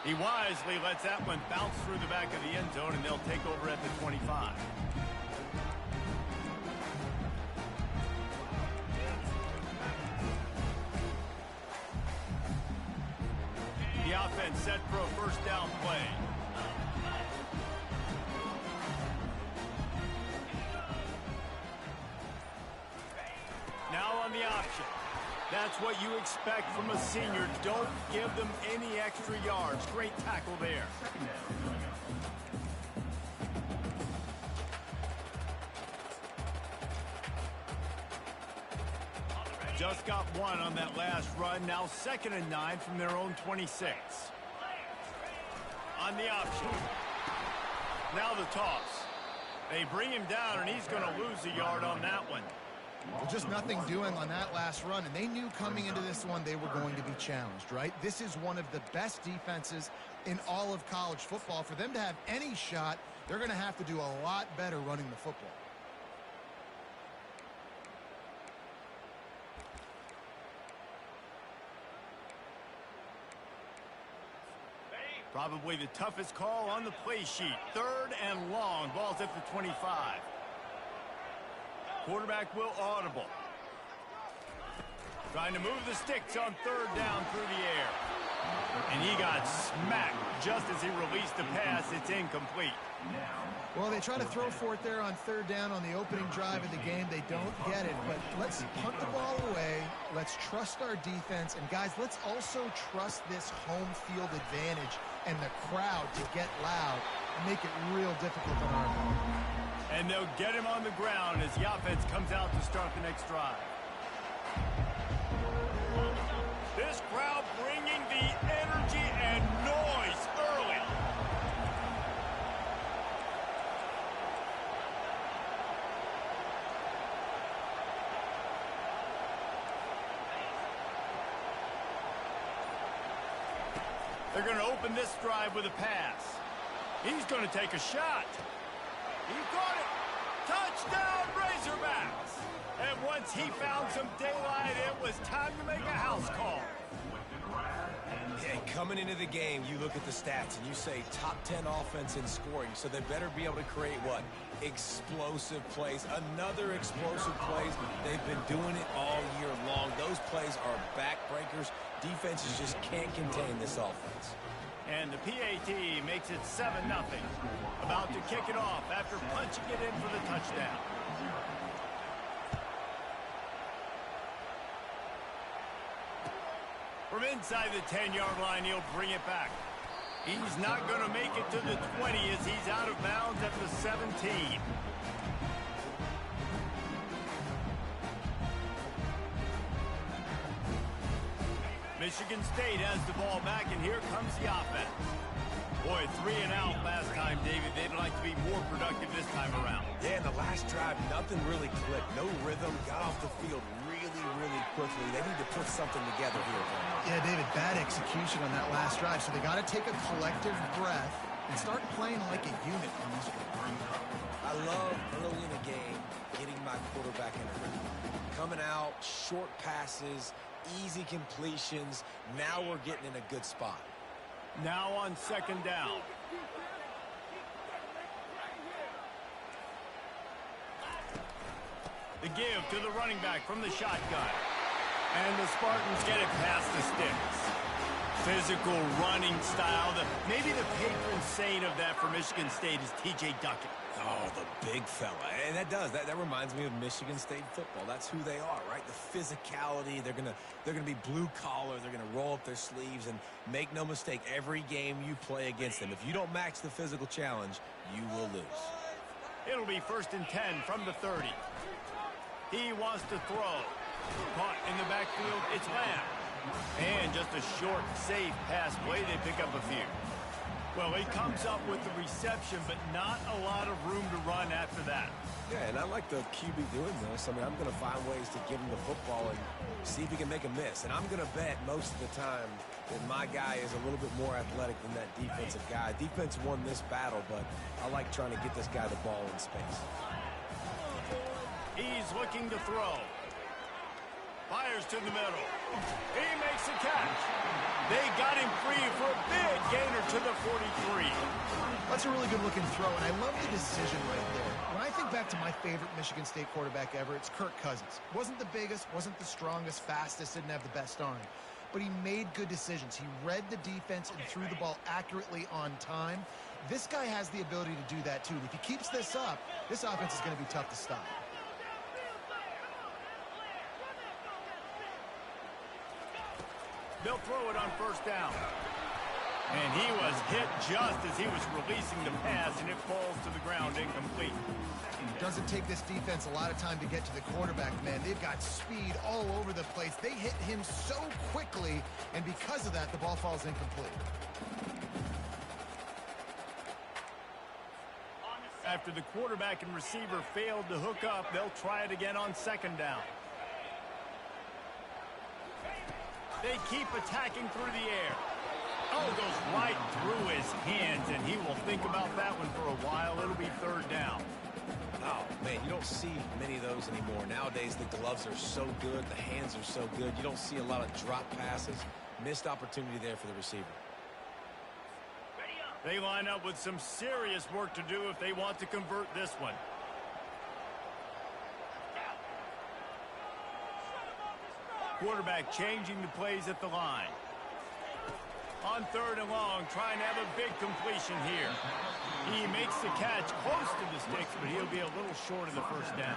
He wisely lets that one bounce through the back of the end zone, and they'll take over at the 25. The offense set for a first down play. Now on the option. That's what you expect from a senior. Don't give them any extra yards. Great tackle there. Just got one on that last run. Now 2nd and 9 from their own 26. On the option. Now the toss. They bring him down, and he's going to lose a yard on that one. Well, just nothing doing on that last run, and they knew coming into this one they were going to be challenged, right? This is one of the best defenses in all of college football. For them to have any shot, they're going to have to do a lot better running the football. Probably the toughest call on the play sheet. 3rd and long. Ball's at the 25. Quarterback will audible. Trying to move the sticks on 3rd down through the air. And he got smacked just as he released the pass. It's incomplete. Well, they try to throw for it there on 3rd down on the opening drive of the game. They don't get it, but let's punt the ball away. Let's trust our defense. And, guys, let's also trust this home field advantage and the crowd to get loud and make it real difficult on our part. And they'll get him on the ground as the offense comes out to start the next drive. This crowd bringing the energy and noise early. They're going to open this drive with a pass. He's going to take a shot. He caught it. Touchdown, Razorbacks. And once he found some daylight, it was time to make a house call. Yeah, coming into the game, you look at the stats and you say top 10 offense in scoring, so they better be able to create what? Explosive plays. Another explosive plays. They've been doing it all year long. Those plays are backbreakers. Defenses just can't contain this offense. And the PAT makes it 7-0. About to kick it off after punching it in for the touchdown. From inside the 10-yard line, he'll bring it back. He's not going to make it to the 20 as he's out of bounds at the 17. Michigan State has the ball back, and here comes the offense. Boy, 3 and out last time, David. They'd like to be more productive this time around. Yeah, in the last drive, nothing really clicked. No rhythm. Got off the field really, really quickly. They need to put something together here. Yeah, David, bad execution on that last drive. So they got to take a collective breath and start playing like a unit on this one. I love early in the game getting my quarterback in a rhythm. Coming out, short passes, easy completions. Now we're getting in a good spot. Now on 2nd down. The give to the running back from the shotgun. And the Spartans get it past the sticks. Physical running style. Maybe the patron saint of that for Michigan State is T.J. Duckett. Oh, the big fella. And that reminds me of Michigan State football. That's who they are, right? The physicality. They're gonna be blue collar. They're gonna roll up their sleeves, and make no mistake, every game you play against them, if you don't match the physical challenge, you will lose. It'll be 1st and 10 from the 30. He wants to throw. Caught in the backfield, it's Lamb. And just a short, safe pass play. They pick up a few. Well, he comes up with the reception, but not a lot of room to run after that. Yeah, and I like the QB doing this. I mean, I'm going to find ways to give him the football and see if he can make a miss. And I'm going to bet most of the time that my guy is a little bit more athletic than that defensive guy. Defense won this battle, but I like trying to get this guy the ball in space. He's looking to throw. Fires to the middle. He makes a catch. They got him free for a big gainer to the 43. That's a really good-looking throw, and I love the decision right there. When I think back to my favorite Michigan State quarterback ever, it's Kirk Cousins. Wasn't the biggest, wasn't the strongest, fastest, didn't have the best arm. But he made good decisions. He read the defense and threw the ball accurately on time. This guy has the ability to do that, too. And if he keeps this up, this offense is going to be tough to stop. They'll throw it on first down. And he was hit just as he was releasing the pass, and it falls to the ground incomplete. It doesn't take this defense a lot of time to get to the quarterback, man. They've got speed all over the place. They hit him so quickly, and because of that, the ball falls incomplete. After the quarterback and receiver failed to hook up, they'll try it again on second down. They keep attacking through the air. Oh, goes right through his hands, and he will think about that one for a while. It'll be third down. Oh, man, you don't see many of those anymore. Nowadays, the gloves are so good. The hands are so good. You don't see a lot of drop passes. Missed opportunity there for the receiver. They line up with some serious work to do if they want to convert this one. Quarterback changing the plays at the line. On third and long, trying to have a big completion here. He makes the catch close to the sticks, but he'll be a little short of the first down.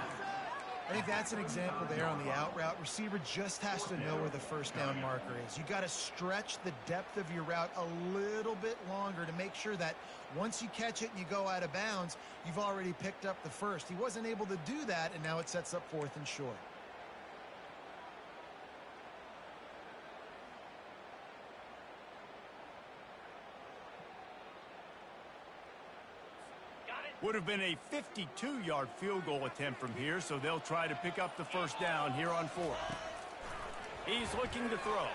I think that's an example there on the out route. Receiver just has to know where the first down marker is. You got to stretch the depth of your route a little bit longer to make sure that once you catch it and you go out of bounds, you've already picked up the first. He wasn't able to do that, and now it sets up fourth and short. Would have been a 52-yard field goal attempt from here, so they'll try to pick up the first down here on fourth. He's looking to throw.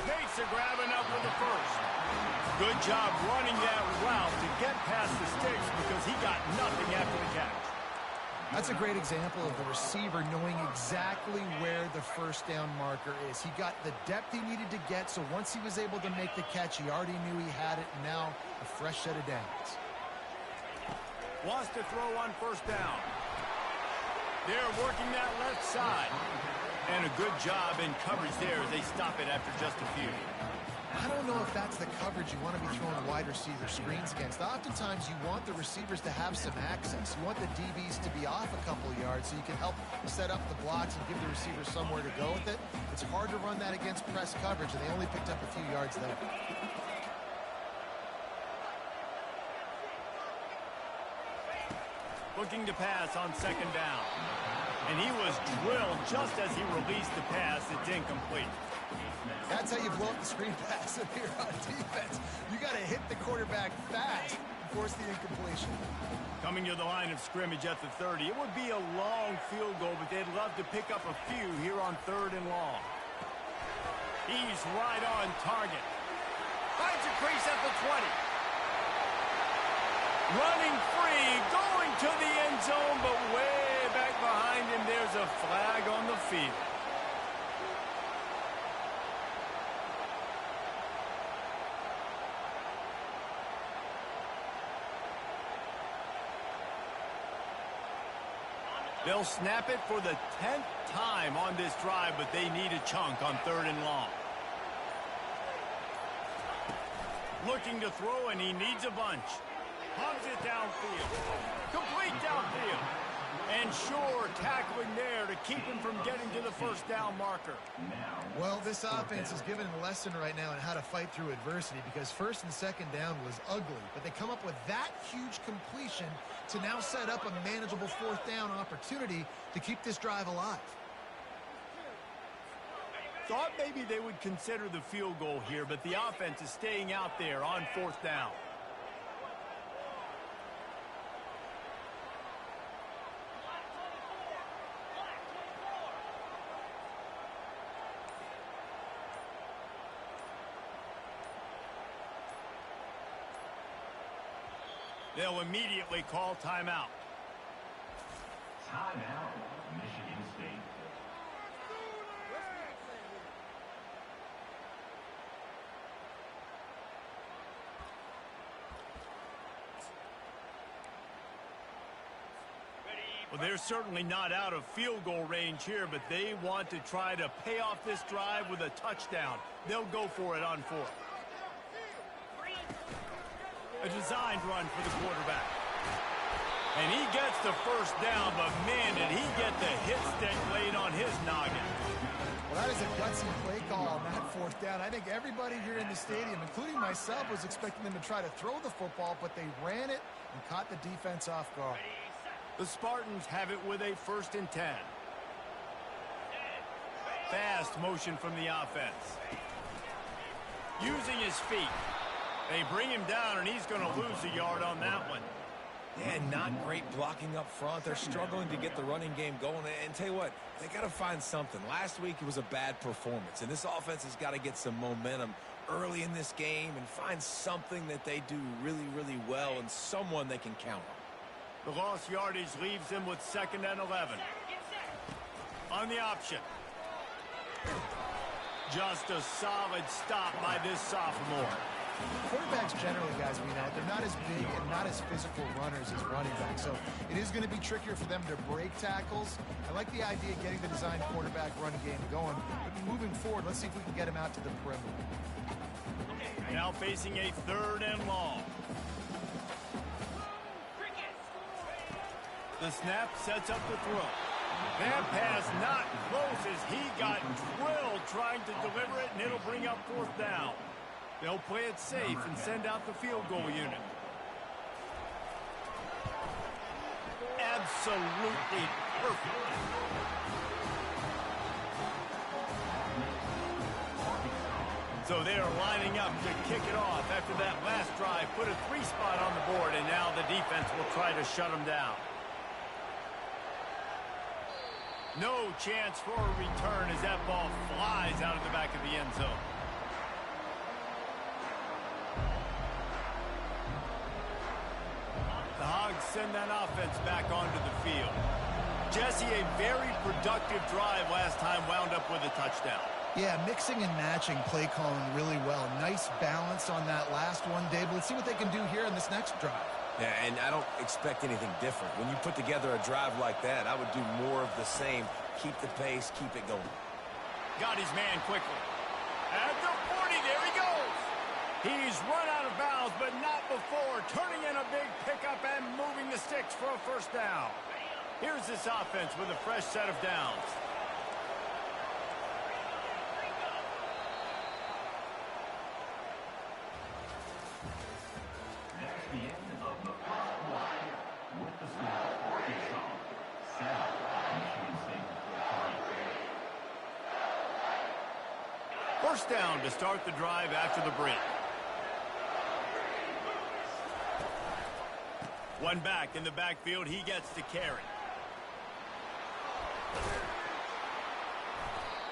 Makes a grab enough for the first. Good job running that route to get past the sticks because he got nothing after the catch. That's a great example of the receiver knowing exactly where the first down marker is. He got the depth he needed to get, so once he was able to make the catch, he already knew he had it, and now a fresh set of downs. Wants to throw on first down. They're working that left side. And a good job in coverage there as they stop it after just a few. I don't know if that's the coverage you want to be throwing wide receiver screens against. Oftentimes you want the receivers to have some access. You want the DBs to be off a couple yards so you can help set up the blocks and give the receivers somewhere to go with it. It's hard to run that against press coverage, and they only picked up a few yards there. Looking to pass on second down. And he was drilled just as he released the pass. It's incomplete. That's how you blow up the screen pass if you're on defense. You got to hit the quarterback fast and force the incompletion. Coming to the line of scrimmage at the 30. It would be a long field goal, but they'd love to pick up a few here on third and long. He's right on target. Finds a crease at the 20. Running free, going to the end zone, but way back behind him, there's a flag on the field. They'll snap it for the 10th time on this drive, but they need a chunk on third and long. Looking to throw, and he needs a bunch. Pumps it downfield. Complete downfield. And sure, tackling there to keep him from getting to the first down marker. Well, this offense is giving a lesson right now on how to fight through adversity because first and second down was ugly, but they come up with that huge completion to now set up a manageable fourth down opportunity to keep this drive alive. Thought maybe they would consider the field goal here, but the offense is staying out there on fourth down. They'll immediately call timeout. Timeout, Michigan State. Well, they're certainly not out of field goal range here, but they want to try to pay off this drive with a touchdown. They'll go for it on fourth. A designed run for the quarterback. And he gets the first down, but man, did he get the hit stick laid on his noggin. Well, that is a gutsy play call on that fourth down. I think everybody here in the stadium, including myself, was expecting them to try to throw the football, but they ran it and caught the defense off guard. The Spartans have it with a 1st and 10. Fast motion from the offense. Using his feet. They bring him down, and he's going to lose a yard on that one. Yeah, not great blocking up front. They're struggling to get the running game going. And tell you what, they got to find something. Last week, it was a bad performance, and this offense has got to get some momentum early in this game and find something that they do really, really well and someone they can count on. The lost yardage leaves them with 2nd and 11. On the option. Just a solid stop by this sophomore. Quarterbacks generally, guys, we know, they're not as big and not as physical runners as running backs. So it is going to be trickier for them to break tackles. I like the idea of getting the designed quarterback running game going. But moving forward, let's see if we can get him out to the perimeter. Now facing a 3rd and long. The snap sets up the throw. That pass not close as he got drilled trying to deliver it, and it'll bring up 4th down. They'll play it safe and send out the field goal unit. Absolutely perfect. So they are lining up to kick it off after that last drive. Put a 3 spot on the board, and now the defense will try to shut them down. No chance for a return as that ball flies out of the back of the end zone. The Hogs send that offense back onto the field. Jesse, a very productive drive last time, wound up with a touchdown. Yeah, mixing and matching play calling really well. Nice balance on that last one, Dave. Let's see what they can do here in this next drive. Yeah, and I don't expect anything different. When you put together a drive like that, I would do more of the same. Keep the pace, keep it going. Got his man quickly. At the 40, there he goes. He's run out of bounds, but not before. Turning in a big pickup and moving the sticks for a 1st down. Here's this offense with a fresh set of downs. First down to start the drive after the break. One back in the backfield. He gets to carry.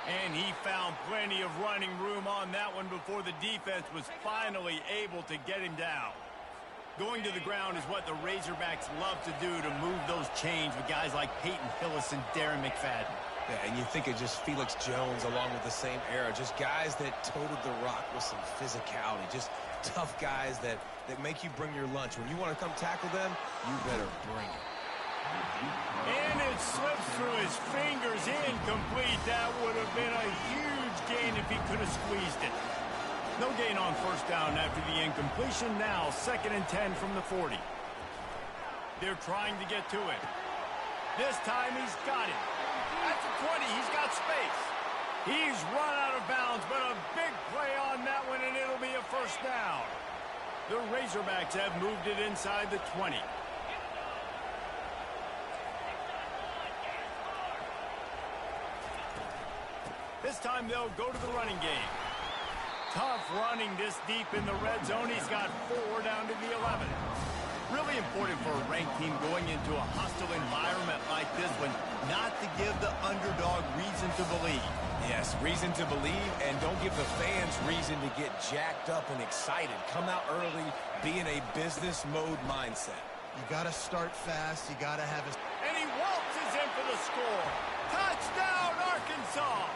And he found plenty of running room on that one before the defense was finally able to get him down. Going to the ground is what the Razorbacks love to do to move those chains with guys like Peyton Hillis and Darren McFadden. Yeah, and you think of just Felix Jones along with the same era. Just guys that toted the rock with some physicality. Just tough guys that make you bring your lunch. When you want to come tackle them, you better bring it. And it slips through his fingers, incomplete. That would have been a huge gain if he could have squeezed it. No gain on 1st down after the incompletion. Now 2nd and 10 from the 40. They're trying to get to it. This time he's got it. At the 20, he's got space. He's run out of bounds, but a big play on that one, and it'll be a 1st down. The Razorbacks have moved it inside the 20. This time they'll go to the running game. Tough running this deep in the red zone. He's got 4 down to the 11. Really important for a ranked team going into a hostile environment like this one, not to give the underdog reason to believe. Yes, reason to believe, and don't give the fans reason to get jacked up and excited. Come out early, be in a business mode mindset. You got to start fast. You got to have a... And he waltzes in for the score. Touchdown, Arkansas!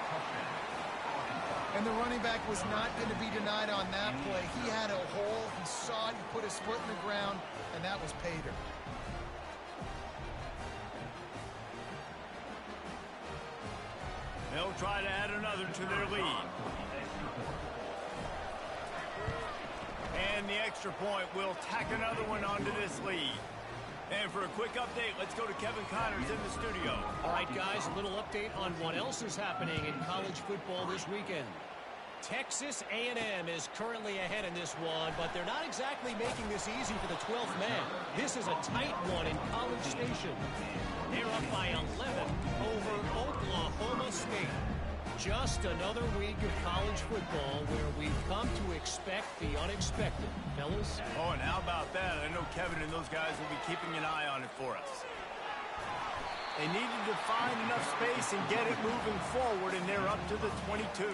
And the running back was not going to be denied on that play. He had a hole. He saw it. He put his foot in the ground, and that was pay dirt. They'll try to add another to their lead. And the extra point will tack another one onto this lead. And for a quick update, let's go to Kevin Connors in the studio. All right, guys, a little update on what else is happening in college football this weekend. Texas A&M is currently ahead in this one, but they're not exactly making this easy for the 12th man. This is a tight one in College Station. They're up by 11 over Oklahoma State. Just another week of college football where we've come to expect the unexpected. Fellas? Oh, and how about that? I know Kevin and those guys will be keeping an eye on it for us. They needed to find enough space and get it moving forward, and they're up to the 22.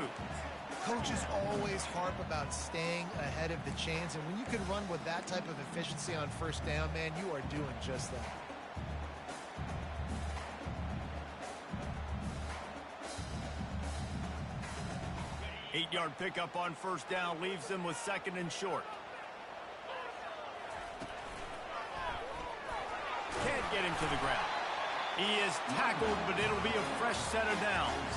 Coaches always harp about staying ahead of the chains, and when you can run with that type of efficiency on first down, man, you are doing just that. Eight-yard pickup on first down leaves them with second and short. Can't get him to the ground. He is tackled, but it'll be a fresh set of downs.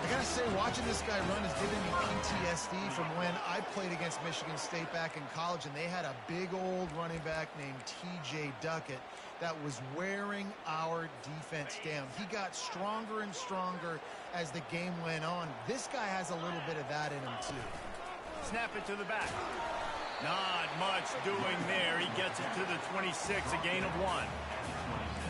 I gotta say, watching this guy run is giving me PTSD from when I played against Michigan State back in college, and they had a big old running back named T.J. Duckett that was wearing our defense down. He got stronger and stronger as the game went on. This guy has a little bit of that in him, too. Snap it to the back. Not much doing there. He gets it to the 26, a gain of 1.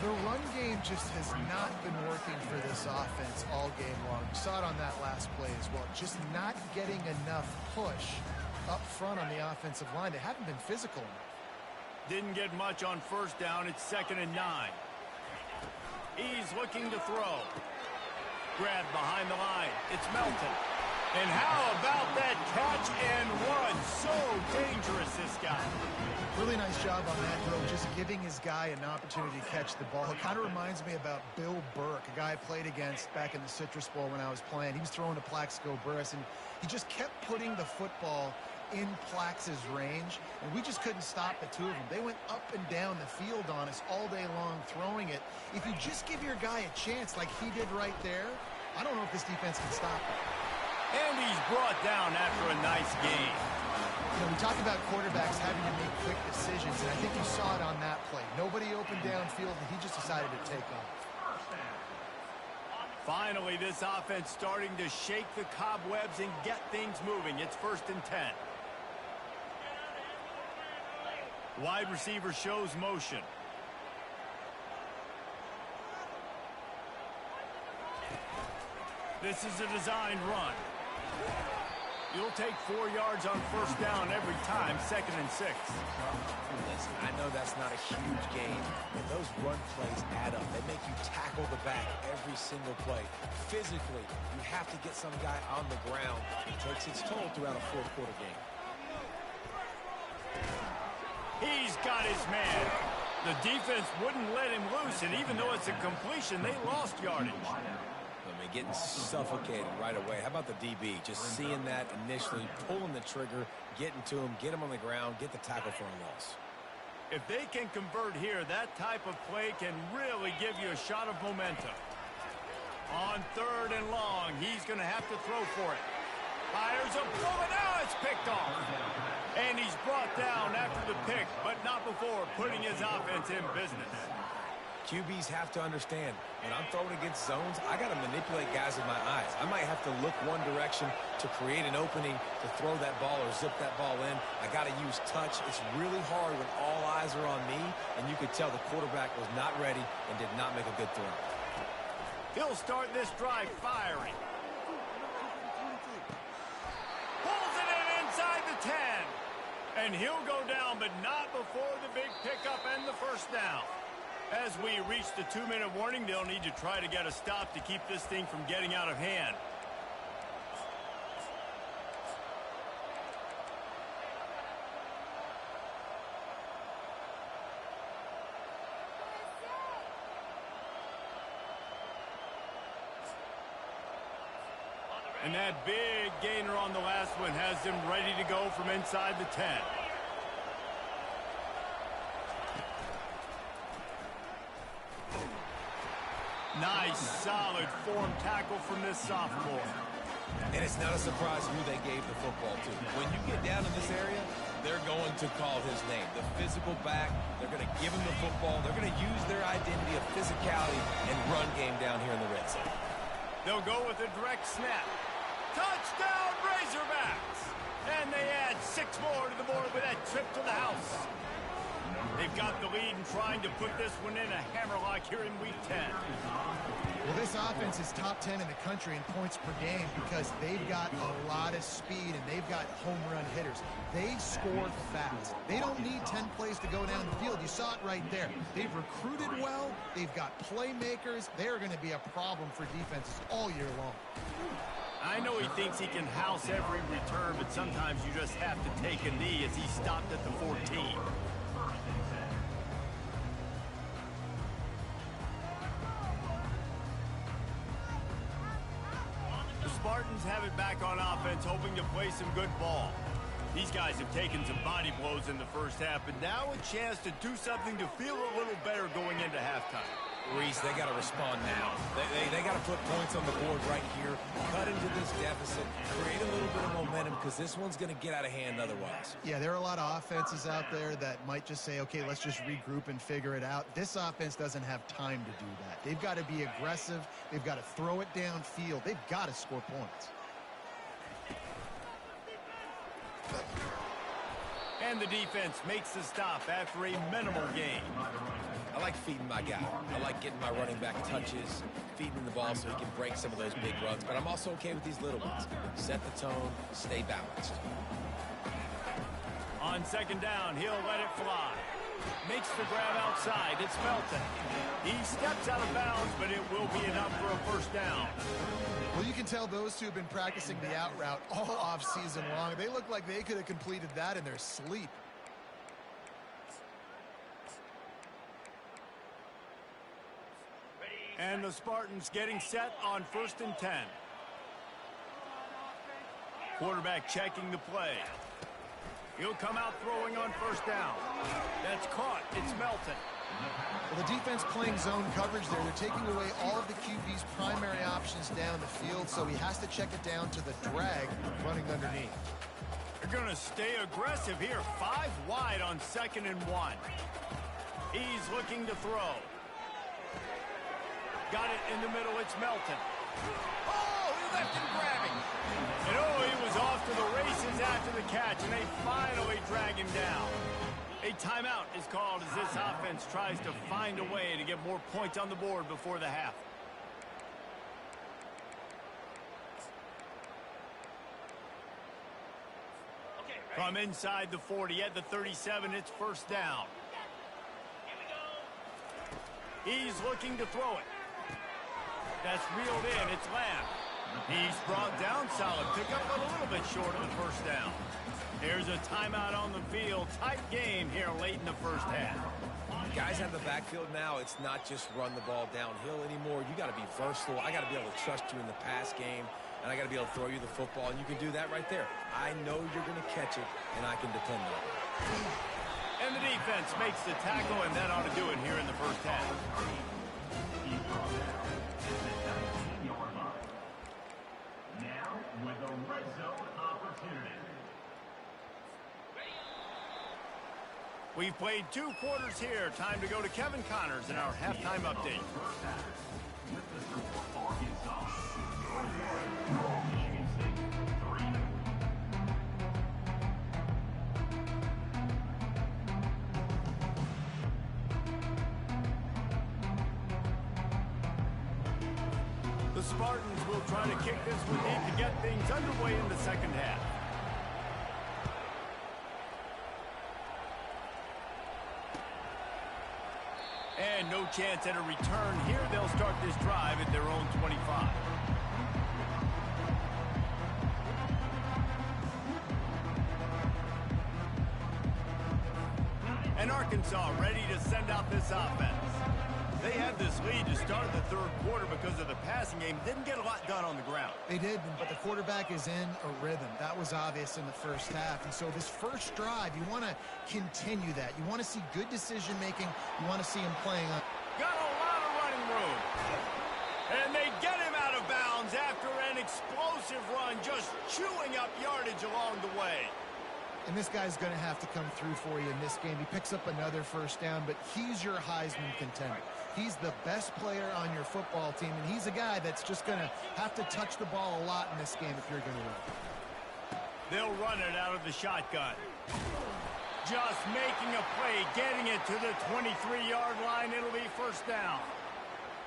The run game just has not been working for this offense all game long. We saw it on that last play as well. Just not getting enough push up front on the offensive line. They haven't been physical enough. Didn't get much on first down. It's 2nd and 9. He's looking to throw. Grabbed behind the line. It's Melton. And how about that catch and run? So dangerous, this guy. Really nice job on that throw, just giving his guy an opportunity to catch the ball. It kind of reminds me about Bill Burke, a guy I played against back in the Citrus Bowl when I was playing. He was throwing to Plaxico Burress, and he just kept putting the football in Plax's range, and we just couldn't stop the two of them. They went up and down the field on us all day long throwing it. If you just give your guy a chance like he did right there, I don't know if this defense can stop it. And he's brought down after a nice game. You know, we talk about quarterbacks having to make quick decisions, and I think you saw it on that play. Nobody opened downfield, and he just decided to take off. Finally, this offense starting to shake the cobwebs and get things moving. It's 1st and 10. Wide receiver shows motion. This is a designed run. You'll take 4 yards on first down every time, 2nd and 6. Listen, I know that's not a huge gain, but those run plays add up. They make you tackle the back every single play. Physically, you have to get some guy on the ground. It takes its toll throughout a fourth-quarter game. He's got his man. The defense wouldn't let him loose, and even though it's a completion, they lost yardage. I mean, getting suffocated right away. How about the DB? Just seeing that initially, pulling the trigger, getting to him, get him on the ground, get the tackle for a loss. If they can convert here, that type of play can really give you a shot of momentum. On 3rd and long, he's going to have to throw for it. Fires a bullet. Now it's picked off. And he's brought down after the pick, but not before putting his offense in business. QBs have to understand, when I'm throwing against zones, I got to manipulate guys with my eyes. I might have to look one direction to create an opening to throw that ball or zip that ball in. I got to use touch. It's really hard when all eyes are on me, and you could tell the quarterback was not ready and did not make a good throw. He'll start this drive firing. Pulls it in inside the 10. And he'll go down, but not before the big pickup and the first down. As we reach the 2-minute warning, they'll need to try to get a stop to keep this thing from getting out of hand. And that big gainer on the last one has them ready to go from inside the 10. Nice, solid form tackle from this sophomore. And it's not a surprise who they gave the football to. When you get down in this area, they're going to call his name. The physical back, they're going to give him the football. They're going to use their identity of physicality and run game down here in the red zone. They'll go with a direct snap. Touchdown, Razorbacks! And they add 6 more to the board with that trip to the house. They've got the lead and trying to put this one in a hammerlock here in Week 10. Well, this offense is top 10 in the country in points per game because they've got a lot of speed and they've got home run hitters. They score fast. They don't need 10 plays to go down the field. You saw it right there. They've recruited well. They've got playmakers. They're going to be a problem for defenses all year long. I know he thinks he can house every return, but sometimes you just have to take a knee as he stopped at the 14. The Spartans have it back on offense, hoping to play some good ball. These guys have taken some body blows in the first half, but now a chance to do something to feel a little better going into halftime. Reese, they got to respond now. They got to put points on the board right here, cut into this deficit, create a little bit of momentum because this one's going to get out of hand otherwise. Yeah, there are a lot of offenses out there that might just say, okay, let's just regroup and figure it out. This offense doesn't have time to do that. They've got to be aggressive. They've got to throw it downfield. They've got to score points. And the defense makes the stop after a minimal gain. I like feeding my guy. I like getting my running back touches, feeding the ball so he can break some of those big runs. But I'm also okay with these little ones. Set the tone, stay balanced. On second down, he'll let it fly. Makes the grab outside. It's Melton. He steps out of bounds, but it will be enough for a first down. Well, you can tell those two have been practicing the out route all offseason long. They look like they could have completed that in their sleep. And the Spartans getting set on 1st and 10. Quarterback checking the play. He'll come out throwing on first down. That's caught. It's Melton. Well, the defense playing zone coverage there. They're taking away all of the QB's primary options down the field, so he has to check it down to the drag running underneath. They're going to stay aggressive here. 5 wide on 2nd and 1. He's looking to throw. Got it in the middle. It's Melton. Oh, he left him grabbing. And oh, he was off to the races after the catch, and they finally drag him down. A timeout is called as this offense tries to find a way to get more points on the board before the half. From inside the 40 at the 37, it's first down. He's looking to throw it. That's reeled in. It's Lamb. He's brought down. Solid pickup, but a little bit short of the first down. There's a timeout on the field. Tight game here late in the first half. Guys out of the backfield now, it's not just run the ball downhill anymore. You got to be versatile. I got to be able to trust you in the pass game, and I got to be able to throw you the football, and you can do that right there. I know you're going to catch it, and I can depend on it. And the defense makes the tackle, and that ought to do it here in the first half. Now with a red zone opportunity. We've played 2 quarters here. Time to go to Kevin Connors in our halftime update. The Spartans will try to kick this one deep to get things underway in the second half. And no chance at a return here. They'll start this drive at their own 25. And Arkansas ready to send out this offense. They had this lead to start the third quarter because of the passing game. Didn't get a lot done on the ground. They did, but the quarterback is in a rhythm. That was obvious in the first half. And so this first drive, you want to continue that. You want to see good decision-making. You want to see him playing on. Got a lot of running room. explosive run, just chewing up yardage along the way. And this guy's going to have to come through for you in this game. He picks up another first down, but he's your Heisman contender. He's the best player on your football team, and he's a guy that's just going to have to touch the ball a lot in this game if you're going to win. They'll run it out of the shotgun. Just making a play, getting it to the 23-yard line. It'll be first down.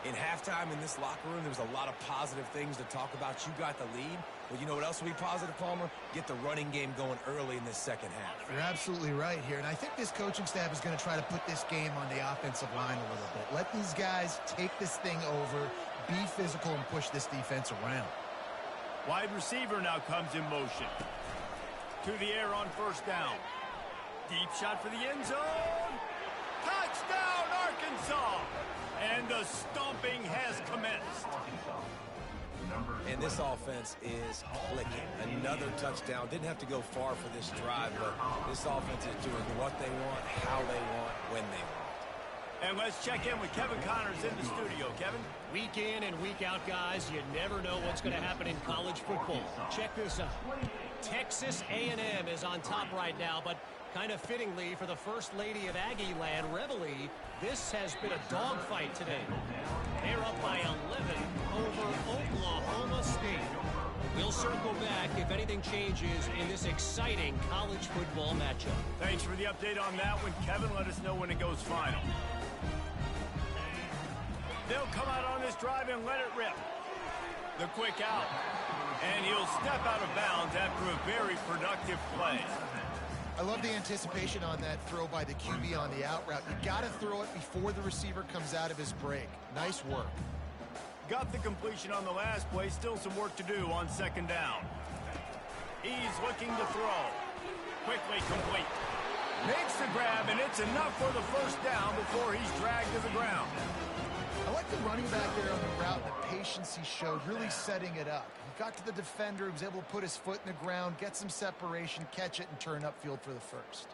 In halftime in this locker room, there was a lot of positive things to talk about. You got the lead. Well, you know what else will be positive, Palmer? Get the running game going early in this second half. You're absolutely right here, and I think this coaching staff is going to try to put this game on the offensive line a little bit. Let these guys take this thing over, be physical, and push this defense around. Wide receiver now comes in motion. To the air on first down. Deep shot for the end zone. Touchdown, Arkansas! And the stomping has commenced. And this offense is clicking. Another touchdown. Didn't have to go far for this drive, but this offense is doing what they want, how they want, when they want. And let's check in with Kevin Connors in the studio. Kevin? Week in and week out, guys, you never know what's going to happen in college football. Check this out. Texas A&M is on top right now, but kind of fittingly for the First Lady of Aggie Land, Reveille, this has been a dogfight today. They're up by 11 over Oklahoma State. We'll circle back if anything changes in this exciting college football matchup. Thanks for the update on that one, Kevin. Let us know when it goes final. They'll come out on this drive and let it rip. The quick out. And he'll step out of bounds after a very productive play. I love the anticipation on that throw by the QB on the out route. You got to throw it before the receiver comes out of his break. Nice work. Got the completion on the last play. Still some work to do on second down. He's looking to throw. Quickly complete. Makes the grab, and it's enough for the first down before he's dragged to the ground. I like the running back there on the route and the patience he showed, really setting it up. He got to the defender, he was able to put his foot in the ground, get some separation, catch it, and turn upfield for the first.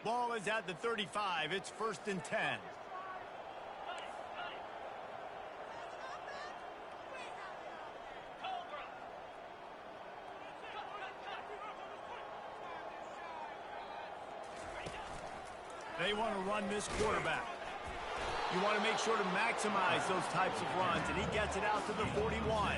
Ball is at the 35. It's 1st and 10. They want to run this quarterback. You want to make sure to maximize those types of runs, and he gets it out to the 41.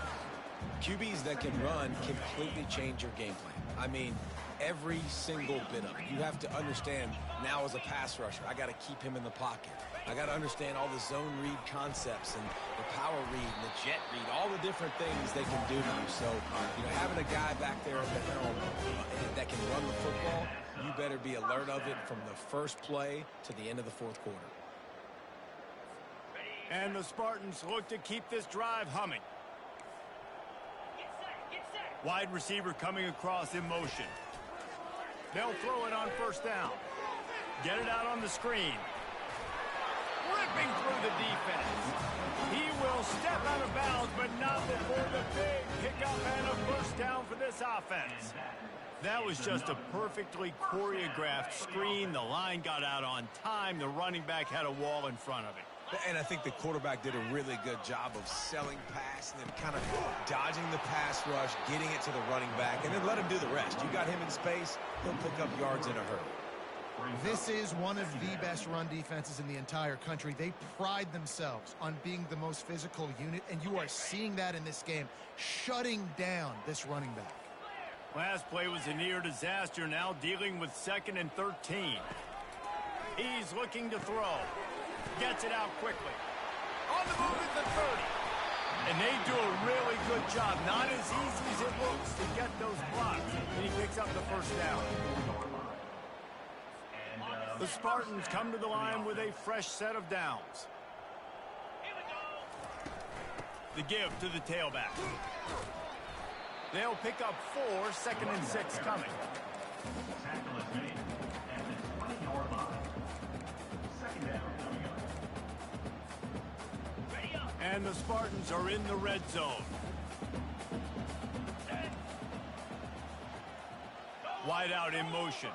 QBs that can run completely change your game plan. I mean, every single bit of it. You have to understand now as a pass rusher, I got to keep him in the pocket. I got to understand all the zone read concepts and the power read and the jet read, all the different things they can do to you. So, having a guy back there at the helm that can run the football, you better be alert of it from the first play to the end of the fourth quarter. And the Spartans look to keep this drive humming. Wide receiver coming across in motion. They'll throw it on first down. Get it out on the screen. Ripping through the defense. He will step out of bounds, but not before the big pickup and a first down for this offense. That was just a perfectly choreographed screen. The line got out on time. The running back had a wall in front of it. And I think the quarterback did a really good job of selling pass and then kind of dodging the pass rush, getting it to the running back, and then let him do the rest. You got him in space, he'll pick up yards in a hurry. This is one of the best run defenses in the entire country. They pride themselves on being the most physical unit, and you are seeing that in this game, shutting down this running back. Last play was a near disaster, now dealing with 2nd and 13. He's looking to throw. Gets it out quickly. On the move at the 30. And they do a really good job. Not as easy as it looks to get those blocks. And he picks up the first down. The Spartans come to the line with a fresh set of downs. The give to the tailback. They'll pick up 4, 2nd and 6 coming. Tackle is made at the 20-yard line. Second down coming up. And the Spartans are in the red zone. Wide out in motion.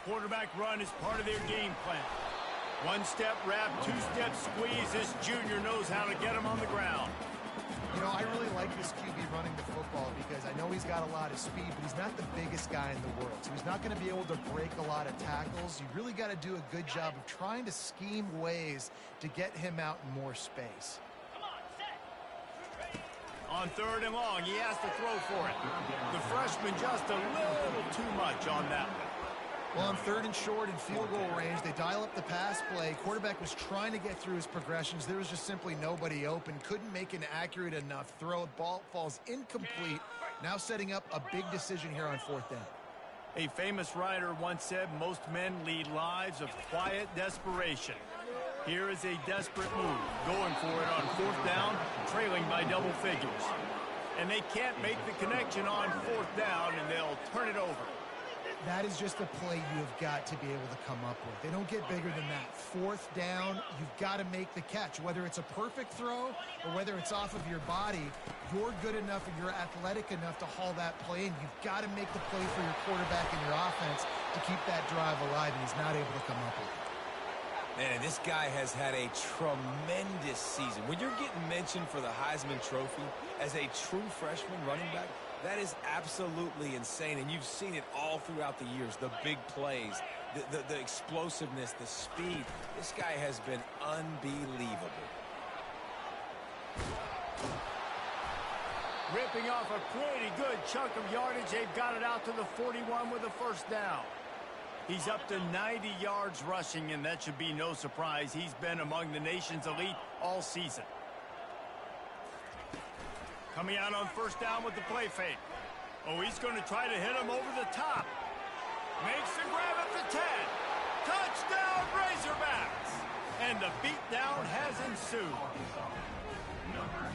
Quarterback run is part of their game plan. One-step wrap, two-step squeeze. This junior knows how to get him on the ground. You know, I really like this QB running the football because I know he's got a lot of speed, but he's not the biggest guy in the world. So he's not going to be able to break a lot of tackles. You really got to do a good job of trying to scheme ways to get him out in more space. On 3rd and long, he has to throw for it. The freshman just a little too much on that one. Well, on 3rd and short in field goal range, they dial up the pass play. Quarterback was trying to get through his progressions. There was just simply nobody open. Couldn't make an accurate enough throw. Ball falls incomplete. Now setting up a big decision here on 4th down. A famous writer once said, most men lead lives of quiet desperation. Here is a desperate move, going for it on 4th down, trailing by double figures. And they can't make the connection on 4th down, and they'll turn it over. That is just a play you've got to be able to come up with. They don't get bigger than that. 4th down, you've got to make the catch. Whether it's a perfect throw or whether it's off of your body, you're good enough and you're athletic enough to haul that play in. You've got to make the play for your quarterback and your offense to keep that drive alive, and he's not able to come up with it. Man, this guy has had a tremendous season. When you're getting mentioned for the Heisman Trophy as a true freshman running back, that is absolutely insane, and you've seen it all throughout the years. The big plays, the explosiveness, the speed. This guy has been unbelievable. Ripping off a pretty good chunk of yardage. They've got it out to the 41 with a 1st down. He's up to 90 yards rushing, and that should be no surprise. He's been among the nation's elite all season. Coming out on 1st down with the play fake. Oh, he's going to try to hit him over the top. Makes the grab at the 10. Touchdown, Razorbacks! And the beatdown has ensued.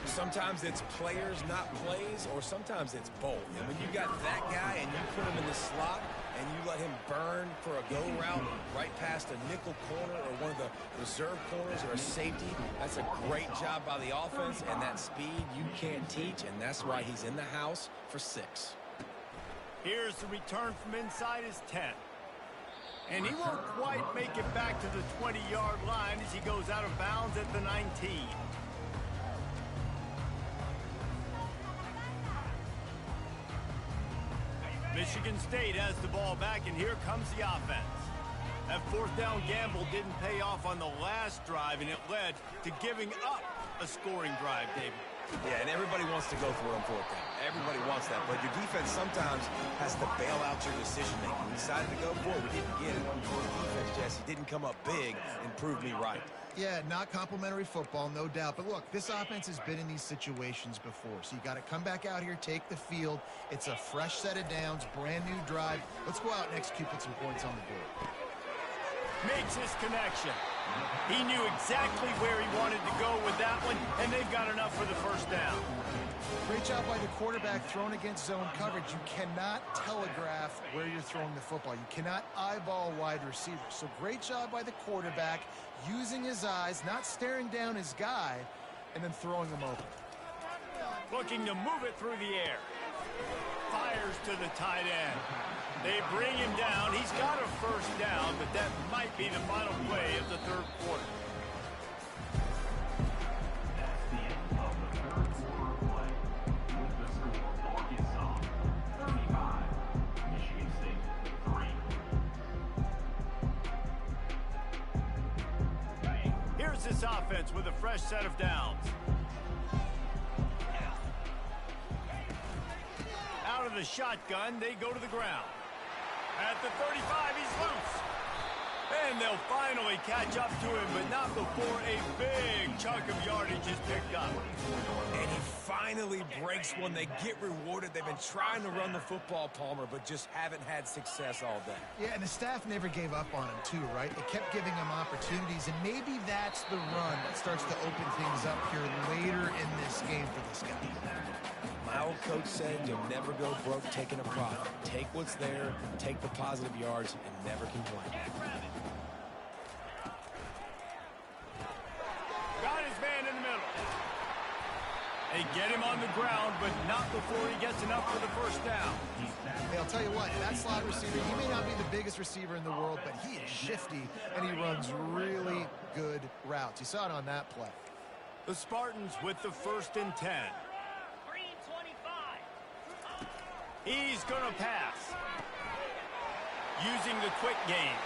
Sometimes it's players, not plays, or sometimes it's both. And when you got that guy and you put him in the slot and you let him burn for a go route right past a nickel corner or one of the reserve corners or a safety, that's a great job by the offense, and that speed you can't teach, and that's why he's in the house for 6. Here's the return from inside his 10. And he won't quite make it back to the 20-yard line as he goes out of bounds at the 19. Michigan State has the ball back, and here comes the offense. That 4th down gamble didn't pay off on the last drive, and it led to giving up a scoring drive, David. Yeah, and everybody wants to go for it on 4th down. Everybody wants that, but your defense sometimes has to bail out your decision-making. We decided to go for it. We didn't get it. The defense, Jesse, didn't come up big and prove me right. Yeah, not complimentary football, no doubt. But look, this offense has been in these situations before. So you got to come back out here, take the field. It's a fresh set of downs, brand new drive. Let's go out and execute, put some points on the board. Makes his connection. He knew exactly where he wanted to go with that one, and they've got enough for the 1st down. Great job by the quarterback thrown against zone coverage. You cannot telegraph where you're throwing the football. You cannot eyeball wide receivers. So great job by the quarterback using his eyes, not staring down his guy, and then throwing him open. Looking to move it through the air. Fires to the tight end. They bring him down. He's got a 1st down, but that might be the final play of the 3rd quarter. That's the end of the 3rd quarter play. With the score, Arkansas 35, Michigan State 3. Here's this offense with a fresh set of downs. Out of the shotgun, they go to the ground. At the 35, he's loose. And they'll finally catch up to him, but not before a big chunk of yardage is picked up. And he finally breaks one. They get rewarded. They've been trying to run the football, Palmer, but just haven't had success all day. Yeah, and the staff never gave up on him, too, right? They kept giving him opportunities, and maybe that's the run that starts to open things up here later in this game for this guy. My old coach said you'll never go broke taking a profit. Take what's there, take the positive yards, and never complain. Got his man in the middle. A get him on the ground, but not before he gets enough for the first down. Hey, I'll tell you what, that slot receiver, he may not be the biggest receiver in the world, but he is shifty, and he runs really good routes. You saw it on that play. The Spartans with the 1st and 10. He's going to pass. Using the quick game.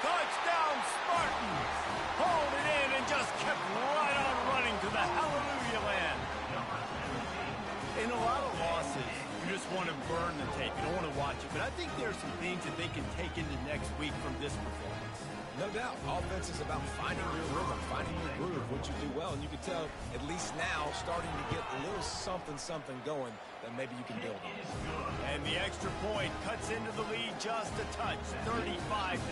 Touchdown, Spartans! Hauled it in and just kept right on running to the hallelujah land. In a lot of losses, you just want to burn the tape. You don't want to watch it. But I think there are some things that they can take into next week from this performance. No doubt. Offense is about finding your rhythm, finding your groove, what you do well. And you can tell, at least now, starting to get a little something going that maybe you can build on. And the extra point cuts into the lead just a touch, 35-10.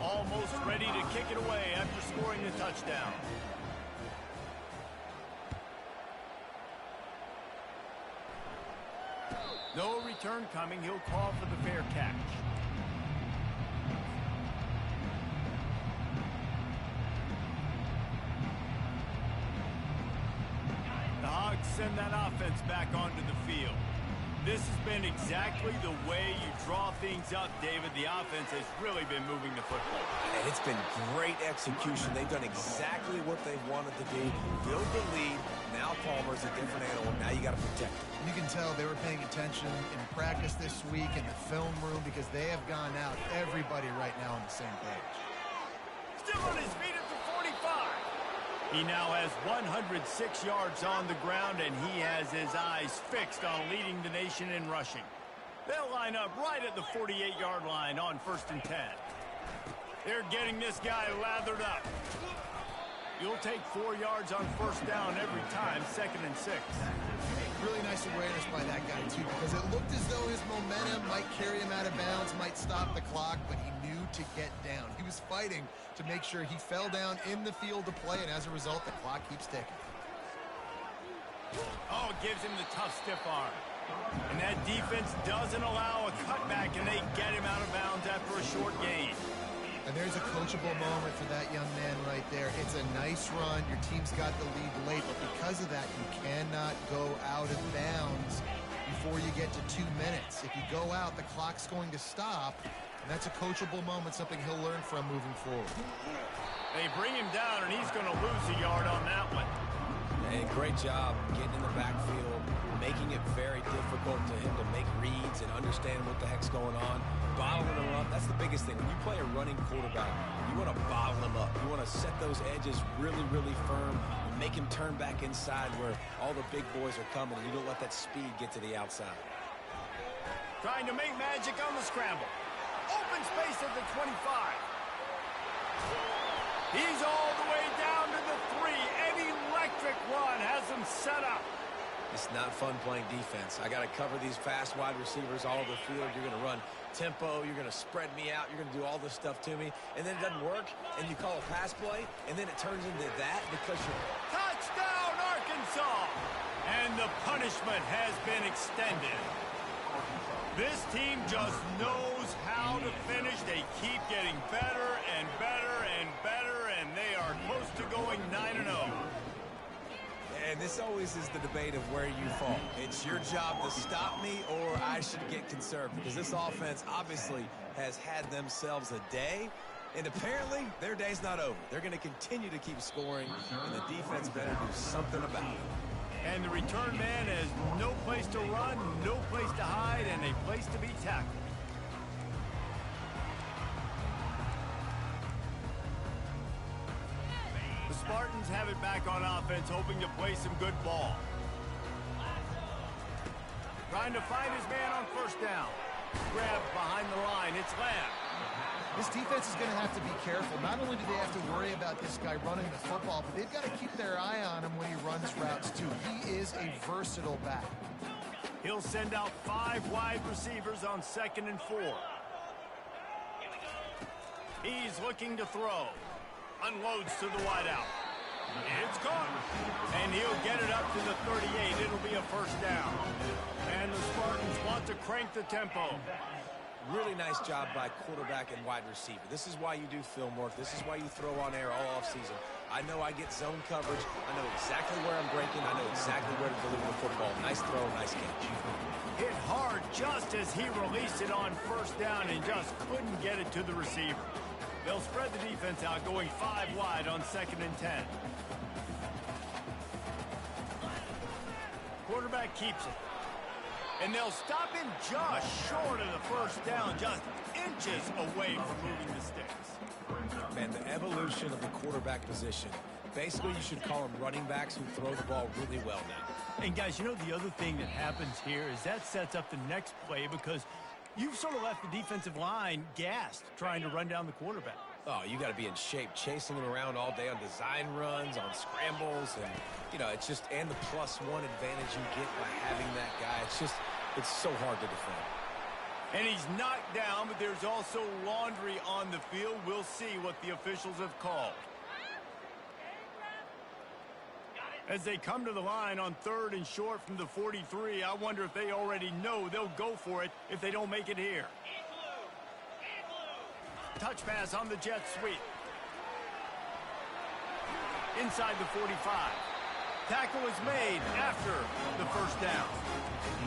Almost ready to kick it away after scoring the touchdown. No return coming. He'll call for the fair catch. The Hogs send that offense back onto the field. This has been exactly the way you draw things up, David. The offense has really been moving the football. And it's been great execution. They've done exactly what they wanted to do. Build the lead. Now Palmer's a different animal. Now you got to protect him. You can tell they were paying attention in practice this week in the film room because they have gone out, everybody right now on the same page. Still on his feet at the 45. He now has 106 yards on the ground, and he has his eyes fixed on leading the nation in rushing. They'll line up right at the 48-yard line on 1st and 10. They're getting this guy lathered up. You'll take 4 yards on 1st down every time, 2nd and 6. Really nice awareness by that guy, too, because it looked as though his momentum might carry him out of bounds, might stop the clock, but he knew to get down. He was fighting to make sure he fell down in the field to play, and as a result, the clock keeps ticking. Oh, it gives him the tough, stiff arm. And that defense doesn't allow a cutback, and they get him out of bounds after a short gain. And there's a coachable moment for that young man right there. It's a nice run. Your team's got the lead late, but because of that, you cannot go out of bounds before you get to 2 minutes. If you go out, the clock's going to stop, and that's a coachable moment, something he'll learn from moving forward. They bring him down, and he's going to lose a yard on that one. And great job getting in the backfield, making it very difficult to him to make reads and understand what the heck's going on. Bottling him up, that's the biggest thing. When you play a running quarterback, you want to bottle him up. You want to set those edges really, really firm and make him turn back inside where all the big boys are coming, and you don't let that speed get to the outside. Trying to make magic on the scramble. Open space at the 25. He's all the way down to the 3. An electric run has him set up. It's not fun playing defense. I got to cover these fast wide receivers all over the field. You're going to run tempo. You're going to spread me out. You're going to do all this stuff to me. And then it doesn't work, and you call a pass play, and then it turns into that because you're... Touchdown, Arkansas! And the punishment has been extended. This team just knows how to finish. They keep getting better and better and better, and they are close to going 9-0. And this always is the debate of where you fall. It's your job to stop me, or I should get conserved, because this offense obviously has had themselves a day, and apparently their day's not over. They're going to continue to keep scoring, and the defense better do something about it. And the return man has no place to run, no place to hide, and a place to be tackled. The Spartans have it back on offense, hoping to play some good ball. Trying to find his man on 1st down. Grabbed behind the line. It's Lamb. This defense is going to have to be careful. Not only do they have to worry about this guy running the football, but they've got to keep their eye on him when he runs routes, too. He is a versatile back. He'll send out 5 wide receivers on 2nd and 4. He's looking to throw. Unloads to the wideout. It's caught. And he'll get it up to the 38. It'll be a 1st down. And the Spartans want to crank the tempo. Really nice job by quarterback and wide receiver. This is why you do film work. This is why you throw on air all offseason. I know I get zone coverage. I know exactly where I'm breaking. I know exactly where to deliver the football. Nice throw, nice catch. Hit hard just as he released it on first down and just couldn't get it to the receiver. They'll spread the defense out, going 5 wide on 2nd and 10. Quarterback keeps it. And they'll stop him just short of the first down, just inches away from moving the sticks. Man, the evolution of the quarterback position. Basically, you should call them running backs who throw the ball really well now. And guys, you know the other thing that happens here is that sets up the next play because you've sort of left the defensive line gassed trying to run down the quarterback. Oh, you got to be in shape, chasing him around all day on design runs, on scrambles, and, you know, it's just, and the +1 advantage you get by having that guy. It's so hard to defend. And he's knocked down, but there's also laundry on the field. We'll see what the officials have called. As they come to the line on 3rd and short from the 43, I wonder if they already know they'll go for it if they don't make it here. Touch pass on the jet sweep. Inside the 45. Tackle is made after the first down.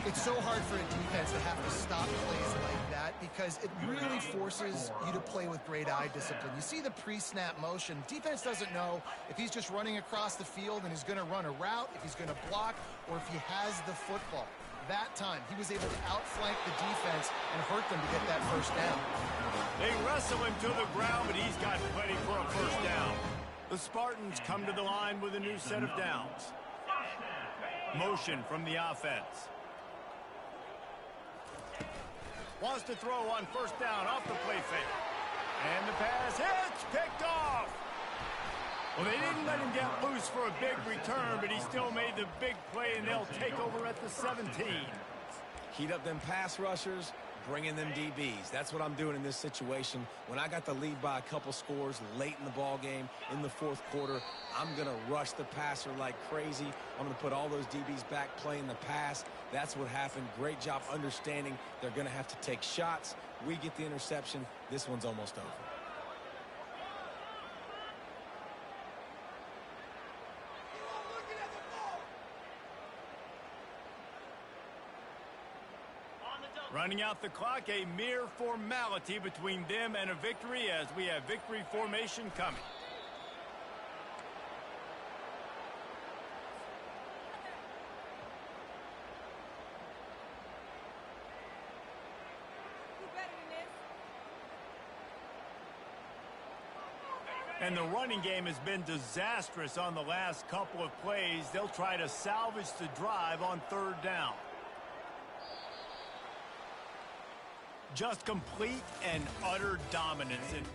It's so hard for a defense to have to stop plays like that because it really forces you to play with great eye discipline. You see the pre-snap motion. Defense doesn't know if he's just running across the field and is going to run a route, if he's going to block, or if he has the football. That time, he was able to outflank the defense and hurt them to get that first down. They wrestle him to the ground, but he's got plenty for a first down. The Spartans come to the line with a new set of downs. Motion from the offense. Wants to throw on first down off the play fake. And the pass hits, picked off. Well, they didn't let him get loose for a big return, but he still made the big play, and they'll take over at the 17. Heat up them pass rushers, bring in them DBs. That's what I'm doing in this situation. When I got the lead by a couple scores late in the ball game, in the 4th quarter, I'm going to rush the passer like crazy. I'm going to put all those DBs back playing the pass. That's what happened. Great job understanding they're going to have to take shots. We get the interception. This one's almost over. Running out the clock, a mere formality between them and a victory as we have victory formation coming. And the running game has been disastrous on the last couple of plays. They'll try to salvage the drive on 3rd down. Just complete and utter dominance. And